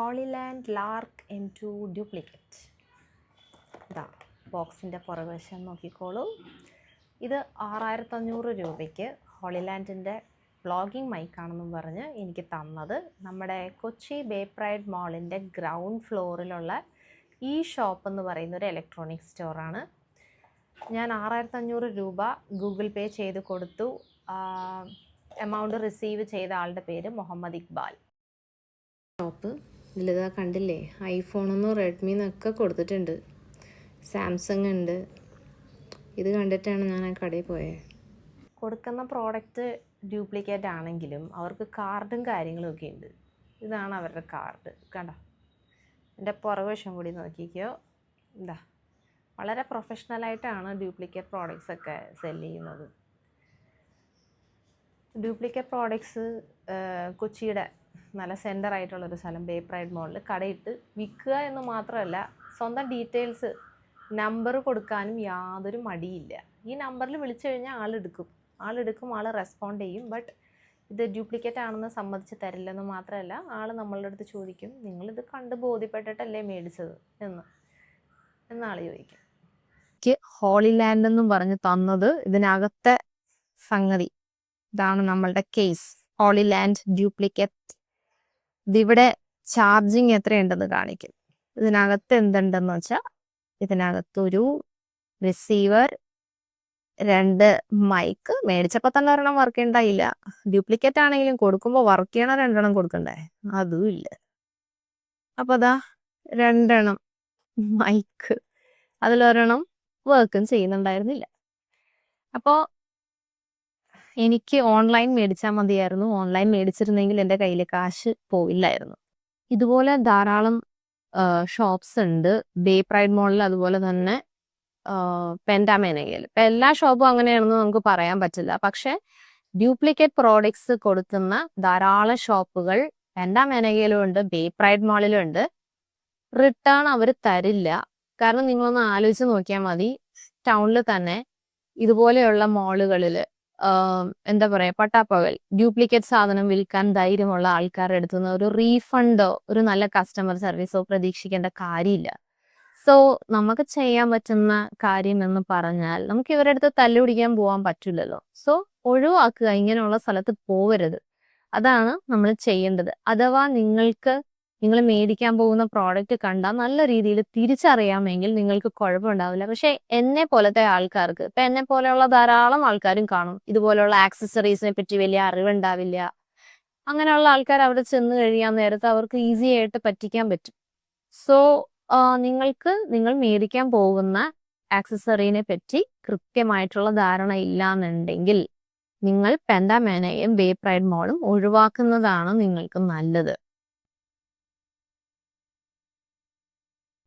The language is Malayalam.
Holy Land Lark M2 duplicate. ഇതാ ബോക്സിൻ്റെ പുറകുവശം നോക്കിക്കോളൂ. ഇത് 6500 രൂപയ്ക്ക് ഹോളിലാൻഡിൻ്റെ വ്ളോഗിംഗ് മൈക്കാണെന്നും പറഞ്ഞ് എനിക്ക് തന്നത് നമ്മുടെ കൊച്ചി ബേ പ്രൈഡ് മാളിൻ്റെ ഗ്രൗണ്ട് ഫ്ലോറിലുള്ള ഈ ഷോപ്പ് എന്ന് പറയുന്ന ഒരു ഇലക്ട്രോണിക് സ്റ്റോറാണ്. ഞാൻ 6500 രൂപ ഗൂഗിൾ പേ ചെയ്ത് കൊടുത്തു. എമൗണ്ട് റിസീവ് ചെയ്ത ആളുടെ പേര് മുഹമ്മദ് ഇക്ബാൽ. ഷോപ്പ് ഇതിലിതാ കണ്ടില്ലേ, ഐഫോണെന്നും റെഡ്മിന്നൊക്കെ കൊടുത്തിട്ടുണ്ട്. സാംസങ് ഉണ്ട്. ഇത് കണ്ടിട്ടാണ് ഞാൻ ആ കടയിൽ പോയത്. കൊടുക്കുന്ന പ്രോഡക്റ്റ് ഡ്യൂപ്ലിക്കേറ്റ് ആണെങ്കിലും അവർക്ക് കാർഡും കാര്യങ്ങളും ഒക്കെ ഉണ്ട്. ഇതാണ് അവരുടെ കാർഡ്, കണ്ടോ. എൻ്റെ പുറകുവശം കൂടി നോക്കിക്കോ. എന്താ വളരെ പ്രൊഫഷണലായിട്ടാണ് ഡ്യൂപ്ലിക്കേറ്റ് പ്രോഡക്റ്റ്സ് ഒക്കെ സെല് ചെയ്യുന്നത്. ഡ്യൂപ്ലിക്കേറ്റ് പ്രോഡക്ട്സ് കൊച്ചിയുടെ നല്ല സെൻറ്റർ ആയിട്ടുള്ളൊരു സ്ഥലം ബേ പ്രൈഡ് മാളിൽ കടയിട്ട് വിൽക്കുക എന്ന് മാത്രമല്ല, സ്വന്തം ഡീറ്റെയിൽസ് നമ്പർ കൊടുക്കാനും യാതൊരു മടിയില്ല. ഈ നമ്പറിൽ വിളിച്ചു കഴിഞ്ഞാൽ ആൾ റെസ്പോണ്ട് ചെയ്യും. ബട്ട് ഇത് ഡ്യൂപ്ലിക്കേറ്റ് ആണെന്ന് സമ്മതിച്ച് തരില്ലെന്ന് മാത്രമല്ല, ആൾ നമ്മളുടെ അടുത്ത് ചോദിക്കും, നിങ്ങളിത് കണ്ട് ബോധ്യപ്പെട്ടിട്ടല്ലേ മേടിച്ചത് എന്നാൾ ചോദിക്കും. എനിക്ക് ഹോളിലാൻഡ് എന്നും പറഞ്ഞ് തന്നത് ഇതിനകത്തെ സംഗതി ഇതാണ്. നമ്മളുടെ കേസ് ഹോളിലാൻഡ് ഡ്യൂപ്ലിക്കേറ്റ്. ഇതിവിടെ ചാർജിങ് എത്രയുണ്ടെന്ന് കാണിക്കും. ഇതിനകത്ത് എന്തുണ്ടെന്ന് വെച്ചാൽ, ഇതിനകത്തൊരു റിസീവർ, 2 മൈക്ക്. മേടിച്ചപ്പോൾ തന്നെ ഒരെണ്ണം വർക്ക് ചെയ്യണ്ടായില്ല. ഡ്യൂപ്ലിക്കേറ്റ് ആണെങ്കിലും കൊടുക്കുമ്പോൾ വർക്ക് ചെയ്യണ 2 കൊടുക്കണ്ടേ, അതും ഇല്ല. അപ്പോൾ അതാ 2 മൈക്ക്, അതിലൊരെണ്ണം വർക്കും ചെയ്യുന്നുണ്ടായിരുന്നില്ല. അപ്പോൾ എനിക്ക് ഓൺലൈൻ മേടിച്ചാൽ മതിയായിരുന്നു. ഓൺലൈൻ മേടിച്ചിരുന്നെങ്കിൽ എൻ്റെ കയ്യിൽ കാശ് പോയില്ലായിരുന്നു. ഇതുപോലെ ധാരാളം ഷോപ്സ് ഉണ്ട് ബേ പ്രൈഡ് മോളിൽ, അതുപോലെ തന്നെ പെൻറ്റാമേനയിൽ. ഇപ്പം എല്ലാ ഷോപ്പും അങ്ങനെയാണെന്ന് നമുക്ക് പറയാൻ പറ്റില്ല. പക്ഷെ ഡ്യൂപ്ലിക്കേറ്റ് പ്രോഡക്ട്സ് കൊടുക്കുന്ന ധാരാളം ഷോപ്പുകൾ പെൻറ്റാമേനയിലും ഉണ്ട്, ബേ പ്രൈഡ് മോളിലും ഉണ്ട്. റിട്ടേൺ അവർ തരില്ല. കാരണം നിങ്ങളൊന്ന് ആലോചിച്ച് നോക്കിയാൽ മതി, ടൗണിൽ തന്നെ ഇതുപോലെയുള്ള മോളുകളിൽ എന്താ പറയുക, പട്ടാപ്പകൽ ഡ്യൂപ്ലിക്കേറ്റ് സാധനം വിൽക്കാൻ ധൈര്യമുള്ള ആൾക്കാരുടെ അടുത്ത് നിന്ന് ഒരു റീഫണ്ടോ ഒരു നല്ല കസ്റ്റമർ സർവീസോ പ്രതീക്ഷിക്കേണ്ട കാര്യമില്ല. സോ നമുക്ക് ചെയ്യാൻ പറ്റുന്ന കാര്യം എന്ന് പറഞ്ഞാൽ, നമുക്ക് ഇവരുടെ അടുത്ത് തല്ലുപിടിക്കാൻ പോകാൻ പറ്റില്ലല്ലോ. സോ ഒഴിവാക്കുക, ഇങ്ങനെയുള്ള സ്ഥലത്ത് പോവരുത്. അതാണ് നമ്മൾ ചെയ്യേണ്ടത്. അഥവാ നിങ്ങൾ മേടിക്കാൻ പോകുന്ന പ്രോഡക്റ്റ് കണ്ടാൽ നല്ല രീതിയിൽ തിരിച്ചറിയാമെങ്കിൽ നിങ്ങൾക്ക് കുഴപ്പമുണ്ടാവില്ല. പക്ഷെ എന്നെ പോലത്തെ ആൾക്കാർക്ക്, ഇപ്പം എന്നെ പോലെയുള്ള ധാരാളം ആൾക്കാരും കാണും, ഇതുപോലെയുള്ള ആക്സസറീസിനെ പറ്റി വലിയ അറിവുണ്ടാവില്ല. അങ്ങനെയുള്ള ആൾക്കാർ അവിടെ ചെന്ന് കഴിയാൻ നേരത്ത് അവർക്ക് ഈസി ആയിട്ട് പറ്റിക്കാൻ പറ്റും. സോ നിങ്ങൾ മേടിക്കാൻ പോകുന്ന ആക്സസറീനെ പറ്റി കൃത്യമായിട്ടുള്ള ധാരണ ഇല്ലാന്നുണ്ടെങ്കിൽ നിങ്ങൾ പെൻറ്റാമേനയും ബേ പ്രൈഡ് മോളും ഒഴിവാക്കുന്നതാണ് നിങ്ങൾക്ക് നല്ലത്.